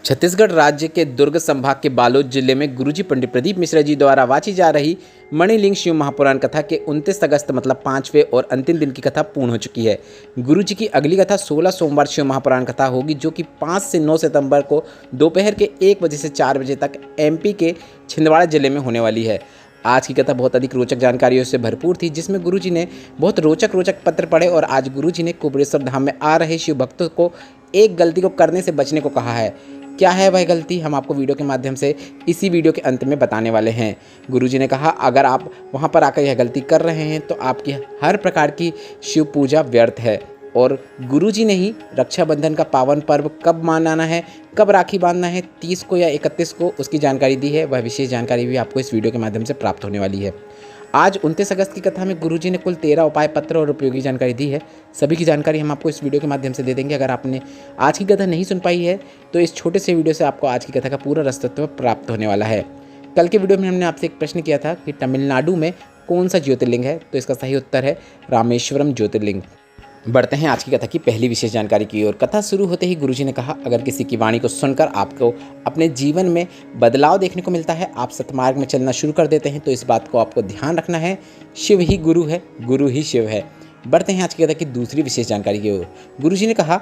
छत्तीसगढ़ राज्य के दुर्ग संभाग के बालोद जिले में गुरुजी पंडित प्रदीप मिश्रा जी द्वारा वाची जा रही मणिलिंग शिव महापुराण कथा के 29 अगस्त मतलब 5वें और अंतिम दिन की कथा पूर्ण हो चुकी है। गुरुजी की अगली कथा 16 सोमवार शिव महापुराण कथा होगी, जो कि 5 से 9 सितंबर को दोपहर के 1 बजे से 4 बजे तक एमपी के छिंदवाड़ा जिले में होने वाली है। आज की कथा बहुत अधिक रोचक जानकारियों से भरपूर थी, जिसमें गुरुजी ने बहुत रोचक पत्र पढ़े और आज गुरुजी ने कुबेरेश्वर धाम में आ रहे शिव भक्तों को एक गलती को करने से बचने को कहा है। क्या है वह गलती, हम आपको वीडियो के माध्यम से इसी वीडियो के अंत में बताने वाले हैं। गुरुजी ने कहा अगर आप वहां पर आकर यह गलती कर रहे हैं तो आपकी हर प्रकार की शिव पूजा व्यर्थ है। और गुरुजी ने ही रक्षाबंधन का पावन पर्व कब मनाना है, कब राखी बांधना है, 30 को या 31 को, उसकी जानकारी दी है। वह विशेष जानकारी भी आपको इस वीडियो के माध्यम से प्राप्त होने वाली है। आज 29 अगस्त की कथा में गुरुजी ने कुल 13 उपाय पत्र और उपयोगी जानकारी दी है। सभी की जानकारी हम आपको इस वीडियो के माध्यम से दे देंगे। अगर आपने आज की कथा नहीं सुन पाई है तो इस छोटे से वीडियो से आपको आज की कथा का पूरा रसतत्व प्राप्त होने वाला है। कल के वीडियो में हमने आपसे एक प्रश्न किया था कि तमिलनाडु में कौन सा ज्योतिर्लिंग है, तो इसका सही उत्तर है रामेश्वरम ज्योतिर्लिंग। बढ़ते हैं आज की कथा की पहली विशेष जानकारी की ओर। कथा शुरू होते ही गुरुजी ने कहा अगर किसी की वाणी को सुनकर आपको अपने जीवन में बदलाव देखने को मिलता है, आप सतमार्ग में चलना शुरू कर देते हैं, तो इस बात को आपको ध्यान रखना है, शिव ही गुरु है, गुरु ही शिव है। बढ़ते हैं आज की कथा की दूसरी विशेष जानकारी की ओर। गुरुजी ने कहा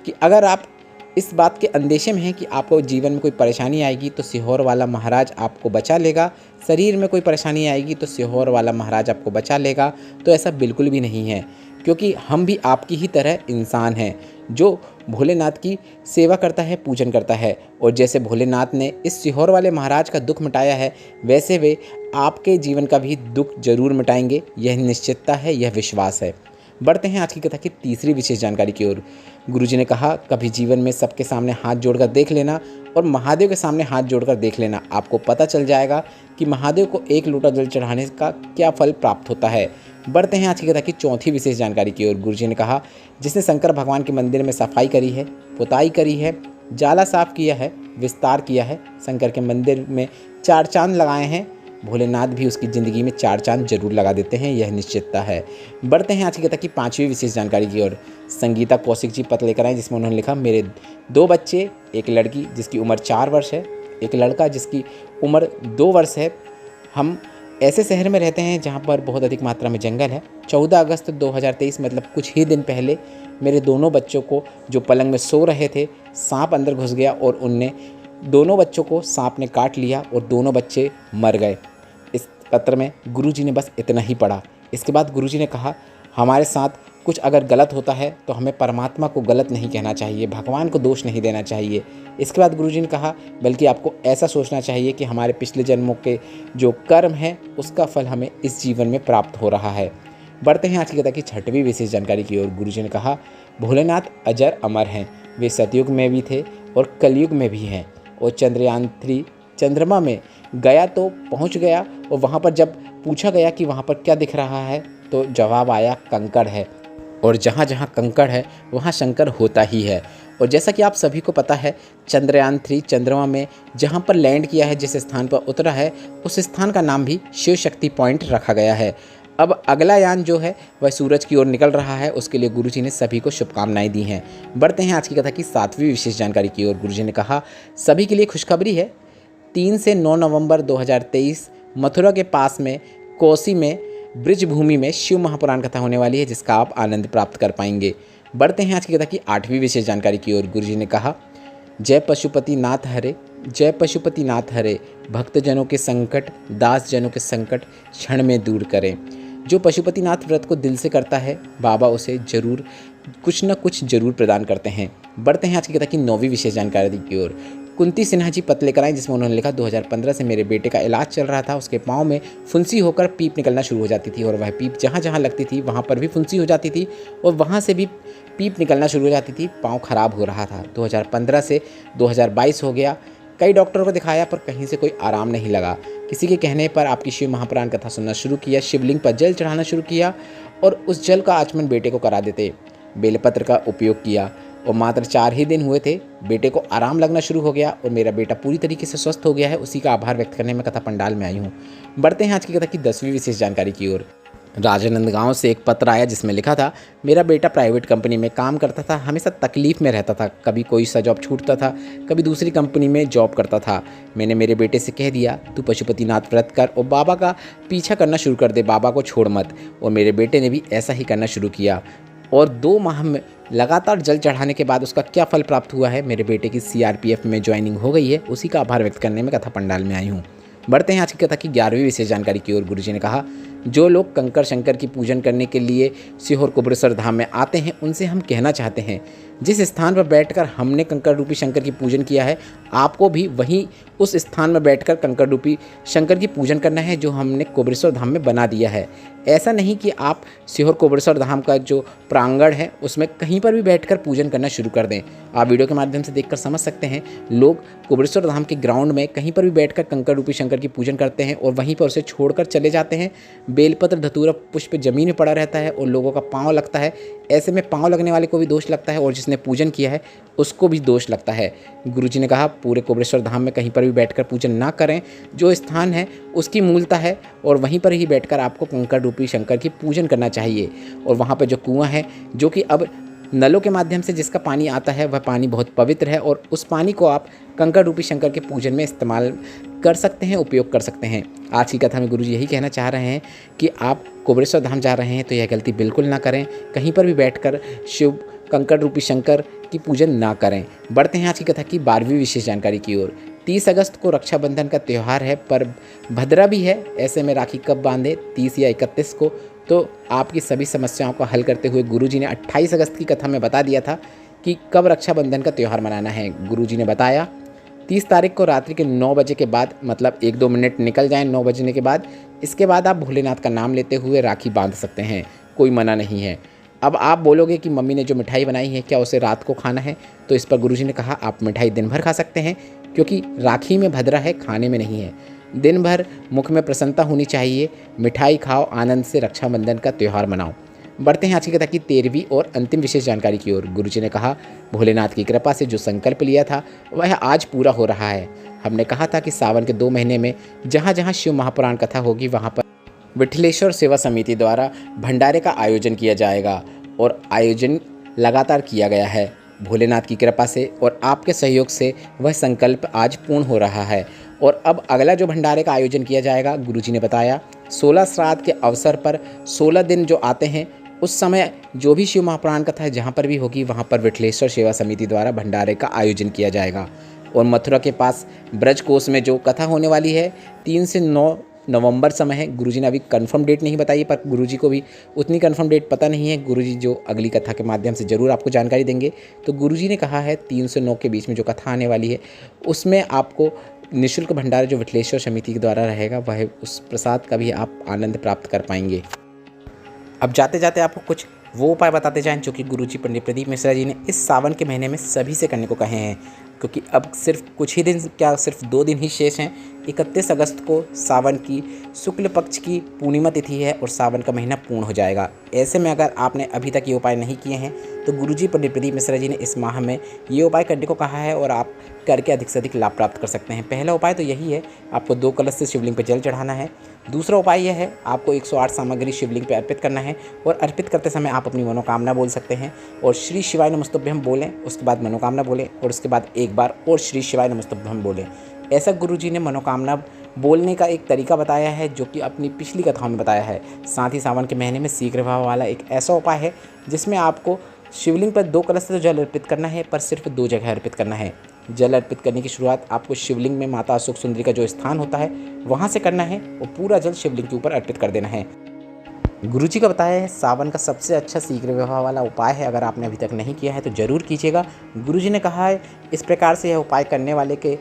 कि अगर आप इस बात के अंदेशे में हैं कि आपको जीवन में कोई परेशानी आएगी तो सिहोर वाला महाराज आपको बचा लेगा, शरीर में कोई परेशानी आएगी तो सिहोर वाला महाराज आपको बचा लेगा, तो ऐसा बिल्कुल भी नहीं है, क्योंकि हम भी आपकी ही तरह इंसान हैं जो भोलेनाथ की सेवा करता है, पूजन करता है। और जैसे भोलेनाथ ने इस सिहोर वाले महाराज का दुख मिटाया है, वैसे वे आपके जीवन का भी दुख जरूर मिटाएंगे। यह निश्चितता है, यह विश्वास है। बढ़ते हैं आज की कथा की तीसरी विशेष जानकारी की ओर। गुरुजी ने कहा कभी जीवन में सबके सामने हाथ जोड़कर देख लेना और महादेव के सामने हाथ जोड़कर देख लेना, आपको पता चल जाएगा कि महादेव को एक लोटा जल चढ़ाने का क्या फल प्राप्त होता है। बढ़ते हैं आज की कथा की चौथी विशेष जानकारी की ओर। गुरुजी ने कहा जिसने शंकर भगवान के मंदिर में सफाई करी है, पुताई करी है, जाला साफ किया है, विस्तार किया है, शंकर के मंदिर में 4 चांद लगाए हैं, भोलेनाथ भी उसकी ज़िंदगी में 4 चांद जरूर लगा देते हैं, यह निश्चितता है। बढ़ते हैं आज की कथा की पांचवी विशेष जानकारी की ओर। संगीता कौशिक जी पत्र लेकर आए, जिसमें उन्होंने लिखा मेरे 2 बच्चे, एक लड़की जिसकी उम्र 4 वर्ष है, एक लड़का जिसकी उम्र 2 वर्ष है। हम ऐसे शहर में रहते हैं जहाँ पर बहुत अधिक मात्रा में जंगल है। 14 अगस्त 2023 मतलब कुछ ही दिन पहले मेरे दोनों बच्चों को जो पलंग में सो रहे थे, सांप अंदर घुस गया और उनने दोनों बच्चों को सांप ने काट लिया और दोनों बच्चे मर गए। इस पत्र में गुरुजी ने बस इतना ही पढ़ा। इसके बाद गुरुजी ने कहा हमारे साथ कुछ अगर गलत होता है तो हमें परमात्मा को गलत नहीं कहना चाहिए, भगवान को दोष नहीं देना चाहिए। इसके बाद गुरुजी ने कहा बल्कि आपको ऐसा सोचना चाहिए कि हमारे पिछले जन्मों के जो कर्म हैं उसका फल हमें इस जीवन में प्राप्त हो रहा है। बढ़ते हैं आज की कथा की छठवीं विशेष जानकारी की ओर। गुरुजी ने कहा भोलेनाथ अजर अमर हैं, वे सतयुग में भी थे और कलयुग में भी हैं। और चंद्रयान 3 चंद्रमा में गया तो पहुंच गया, और वहां पर जब पूछा गया कि वहां पर क्या दिख रहा है तो जवाब आया कंकड़ है, और जहाँ जहाँ कंकड़ है वहाँ शंकर होता ही है। और जैसा कि आप सभी को पता है चंद्रयान 3 चंद्रमा में जहाँ पर लैंड किया है, जिस स्थान पर उतरा है, उस स्थान का नाम भी शिव शक्ति पॉइंट रखा गया है। अब अगला यान जो है वह सूरज की ओर निकल रहा है, उसके लिए गुरुजी ने सभी को शुभकामनाएं दी हैं। बढ़ते हैं आज की कथा की 7वीं विशेष जानकारी की ओर। गुरुजी ने कहा सभी के लिए खुशखबरी है, 3 से 9 नवंबर 2023 मथुरा के पास में कोसी में ब्रिज भूमि में शिव महापुराण कथा होने वाली है, जिसका आप आनंद प्राप्त कर पाएंगे। बढ़ते हैं आज की कथा की 8वीं विशेष जानकारी की ओर। गुरुजी ने कहा जय पशुपति नाथ हरे, जय पशुपति नाथ हरे, भक्तजनों के संकट, दास जनों के संकट क्षण में दूर करें। जो पशुपतिनाथ व्रत को दिल से करता है, बाबा उसे जरूर कुछ न कुछ जरूर प्रदान करते हैं। बढ़ते हैं आज की कथा की 9वीं विशेष जानकारी की ओर। कुंती सिन्हा जी पत्र लेकर आए, जिसमें उन्होंने लिखा 2015 से मेरे बेटे का इलाज चल रहा था, उसके पाँव में फुंसी होकर पीप निकलना शुरू हो जाती थी, और वह पीप जहाँ जहाँ लगती थी वहाँ पर भी फुंसी हो जाती थी, और वहाँ से भी पीप निकलना शुरू हो जाती थी, पाँव खराब हो रहा था। 2015 से 2022 हो गया, कई डॉक्टरों को दिखाया पर कहीं से कोई आराम नहीं लगा। किसी के कहने पर आपकी शिव महापुराण कथा सुनना शुरू किया, शिवलिंग पर जल चढ़ाना शुरू किया और उस जल का आचमन बेटे को करा देते। बेलपत्र का उपयोग किया और मात्र 4 ही दिन हुए थे, बेटे को आराम लगना शुरू हो गया और मेरा बेटा पूरी तरीके से स्वस्थ हो गया है। उसी का आभार व्यक्त करने में कथा पंडाल में आई हूँ। बढ़ते हैं आज की कथा की 10वीं विशेष जानकारी की ओर। राजनांदगांव से एक पत्र आया जिसमें लिखा था, मेरा बेटा प्राइवेट कंपनी में काम करता था, हमेशा तकलीफ़ में रहता था, कभी कोई सा जॉब छूटता था, कभी दूसरी कंपनी में जॉब करता था। मैंने मेरे बेटे से कह दिया, तू पशुपतिनाथ व्रत कर और बाबा का पीछा करना शुरू कर दे, बाबा को छोड़ मत। और मेरे बेटे ने भी ऐसा ही करना शुरू किया और 2 माह में लगातार जल चढ़ाने के बाद उसका क्या फल प्राप्त हुआ है, मेरे बेटे की CRPF में ज्वाइनिंग हो गई है। उसी का आभार व्यक्त करने में कथा पंडाल में आई हूँ। बढ़ते हैं आज की कथा की 11वीं विशेष जानकारी की ओर। गुरुजी ने कहा, जो लोग कंकर शंकर की पूजन करने के लिए सीहोर कुबेरेश्वर धाम में आते हैं, उनसे हम कहना चाहते हैं, जिस स्थान पर बैठकर हमने कंकर रूपी शंकर की पूजन किया है, आपको भी वहीं उस स्थान में बैठकर कंकर रूपी शंकर की पूजन करना है जो हमने कुबेरेश्वर धाम में बना दिया है। ऐसा नहीं कि आप सीहोर कुबेरेश्वर धाम का जो प्रांगण है उसमें कहीं पर भी बैठकर पूजन करना शुरू कर दें। आप वीडियो के माध्यम से देखकर समझ सकते हैं, लोग कुबेरेश्वर धाम के ग्राउंड में कहीं पर भी बैठकर कंकर रूपी शंकर की पूजन करते हैं और वहीं पर उसे छोड़कर चले जाते हैं। बेलपत्र धतूरा पुष्प जमीन में पड़ा रहता है और लोगों का पाँव लगता है। ऐसे में पाँव लगने वाले को भी दोष लगता है और जिसने पूजन किया है उसको भी दोष लगता है। गुरुजी ने कहा, पूरे कुबेरेश्वर धाम में कहीं पर भी बैठकर पूजन ना करें। जो स्थान है उसकी मूलता है और वहीं पर ही बैठकर आपको कंकर रूपी शंकर की पूजन करना चाहिए। और वहाँ पर जो कुआं है, जो कि अब नलों के माध्यम से जिसका पानी आता है, वह पानी बहुत पवित्र है और उस पानी को आप कंकर रूपी शंकर के पूजन में इस्तेमाल कर सकते हैं, उपयोग कर सकते हैं। आज की कथा में गुरुजी यही कहना चाह रहे हैं कि आप कुबेरेश्वर धाम जा रहे हैं तो यह गलती बिल्कुल ना करें, कहीं पर भी बैठकर शिव कंकर रूपी शंकर की पूजन ना करें। बढ़ते हैं आज की कथा की 12वीं विशेष जानकारी की ओर। 30 अगस्त को रक्षाबंधन का त्यौहार है, पर भद्रा भी है। ऐसे में राखी कब बांधे, 30 या 31 को? तो आपकी सभी समस्याओं को हल करते हुए गुरुजी ने 28 अगस्त की कथा में बता दिया था कि कब रक्षाबंधन का त्यौहार मनाना है। गुरुजी ने बताया, 30 तारीख को रात्रि के 9 बजे के बाद, मतलब 1-2 मिनट निकल जाएं 9 बजने के बाद, इसके बाद आप भोलेनाथ का नाम लेते हुए राखी बांध सकते हैं, कोई मना नहीं है। अब आप बोलोगे कि मम्मी ने जो मिठाई बनाई है क्या उसे रात को खाना है? तो इस पर गुरुजी ने कहा, आप मिठाई दिन भर खा सकते हैं, क्योंकि राखी में भद्रा है, खाने में नहीं है। दिन भर मुख में प्रसन्नता होनी चाहिए, मिठाई खाओ, आनंद से रक्षाबंधन का त्यौहार मनाओ। बढ़ते हैं आज की कथा की 13वीं और अंतिम विशेष जानकारी की ओर। गुरुजी ने कहा, भोलेनाथ की कृपा से जो संकल्प लिया था वह आज पूरा हो रहा है। हमने कहा था कि सावन के 2 महीने में जहाँ जहाँ शिव महापुराण कथा होगी वहाँ पर विठलेश्वर सेवा समिति द्वारा भंडारे का आयोजन किया जाएगा और आयोजन लगातार किया गया है। भोलेनाथ की कृपा से और आपके सहयोग से वह संकल्प आज पूर्ण हो रहा है। और अब अगला जो भंडारे का आयोजन किया जाएगा, गुरुजी ने बताया, 16 श्राद्ध के अवसर पर 16 दिन जो आते हैं उस समय जो भी शिव महापुराण कथा है जहाँ पर भी होगी वहाँ पर विठलेश्वर सेवा समिति द्वारा भंडारे का आयोजन किया जाएगा। और मथुरा के पास ब्रज कोस में जो कथा होने वाली है 3 से 9 नवंबर समय है। गुरुजी ने अभी कंफर्म डेट नहीं बताई, पर गुरुजी को भी उतनी कंफर्म डेट पता नहीं है। गुरुजी जो अगली कथा के माध्यम से ज़रूर आपको जानकारी देंगे। तो गुरुजी ने कहा है 3 से 9 के बीच में जो कथा आने वाली है उसमें आपको निःशुल्क भंडारा जो विठलेश्वर समिति के द्वारा रहेगा वह उस प्रसाद का भी आप आनंद प्राप्त कर पाएंगे। अब जाते जाते आपको कुछ वो उपाय बताते जाएं जो कि गुरुजी पंडित प्रदीप मिश्रा जी ने इस सावन के महीने में सभी से करने को कहे हैं, क्योंकि अब सिर्फ कुछ ही दिन, क्या सिर्फ 2 दिन ही शेष हैं। 31 अगस्त को सावन की शुक्ल पक्ष की पूर्णिमा तिथि है और सावन का महीना पूर्ण हो जाएगा। ऐसे में अगर आपने अभी तक ये उपाय नहीं किए हैं तो गुरुजी पंडित प्रदीप मिश्रा जी ने इस माह में ये उपाय करने को कहा है और आप करके अधिक से अधिक लाभ प्राप्त कर सकते हैं। पहला उपाय तो यही है, आपको 2 कलश से शिवलिंग पर जल चढ़ाना है। दूसरा उपाय यह है, आपको 108 सामग्री शिवलिंग पर अर्पित करना है और अर्पित करते समय आप अपनी मनोकामना बोल सकते हैं और श्री शिवाय नमस्तुभ्यम बोलें, उसके बाद मनोकामना बोलें और उसके बाद एक बार और श्री शिवाय नमस्तुभ्यम बोलें। ऐसा गुरुजी ने मनोकामना बोलने का एक तरीका बताया है जो कि अपनी पिछली कथाओं में बताया है। साथ ही सावन के महीने में शीघ्र भाव वाला एक ऐसा उपाय है जिसमें आपको शिवलिंग पर 2 कलश से तो जल अर्पित करना है, पर सिर्फ 2 जगह अर्पित करना है। जल अर्पित करने की शुरुआत आपको शिवलिंग में माता अशोक सुंदरी का जो स्थान होता है वहाँ से करना है और पूरा जल शिवलिंग के ऊपर अर्पित कर देना है। गुरुजी का बताया है सावन का सबसे अच्छा शीघ्र विवाह वाला उपाय है। अगर आपने अभी तक नहीं किया है तो ज़रूर कीजिएगा। गुरुजी ने कहा है इस प्रकार से यह उपाय करने वाले के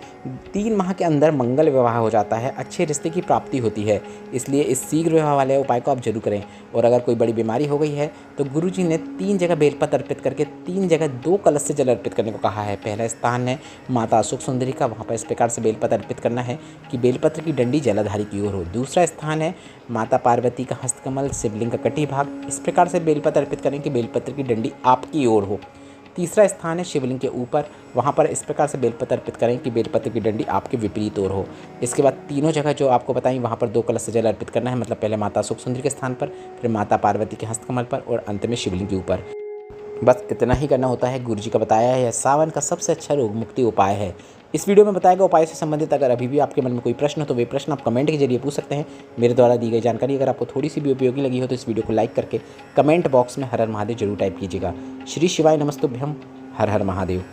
3 माह के अंदर मंगल विवाह हो जाता है, अच्छे रिश्ते की प्राप्ति होती है। इसलिए इस शीघ्र विवाह वाले उपाय को आप जरूर करें। और अगर कोई बड़ी बीमारी हो गई है तो गुरुजी ने 3 जगह बेलपत्र अर्पित करके 3 जगह 2 कलश से जल अर्पित करने को कहा है। पहला स्थान है माता अशोक सुंदरी का, वहाँ पर इस प्रकार से बेलपत्र अर्पित करना है कि बेलपत्र की डंडी जलाधारी की ओर हो। दूसरा स्थान है माता पार्वती का हस्तकमल, शिवलिंग का कटी भाग, इस प्रकार से बेलपत्र अर्पित करें कि बेलपत्र की डंडी आपकी ओर हो। तीसरा स्थान है शिवलिंग के ऊपर, वहाँ पर इस प्रकार से बेलपत्र अर्पित करें कि बेलपत्र की डंडी आपके विपरीत ओर हो। इसके बाद तीनों जगह जो आपको बताई वहाँ पर 2 कलश से जल अर्पित करना है, मतलब पहले माता सुख सुंदरी के स्थान पर, फिर माता पार्वती के हस्तकमल पर और अंत में शिवलिंग के ऊपर। बस इतना ही करना होता है। गुरुजी का बताया है यह सावन का सबसे अच्छा रोग मुक्ति उपाय है। इस वीडियो में बताए गए उपाय से संबंधित अगर अभी भी आपके मन में कोई प्रश्न हो तो वे प्रश्न आप कमेंट के जरिए पूछ सकते हैं। मेरे द्वारा दी गई जानकारी अगर आपको थोड़ी सी भी उपयोगी लगी हो तो इस वीडियो को लाइक करके कमेंट बॉक्स में हर हर महादेव जरूर टाइप कीजिएगा। श्री शिवाय नमस्तुभ्यम। हर हर महादेव।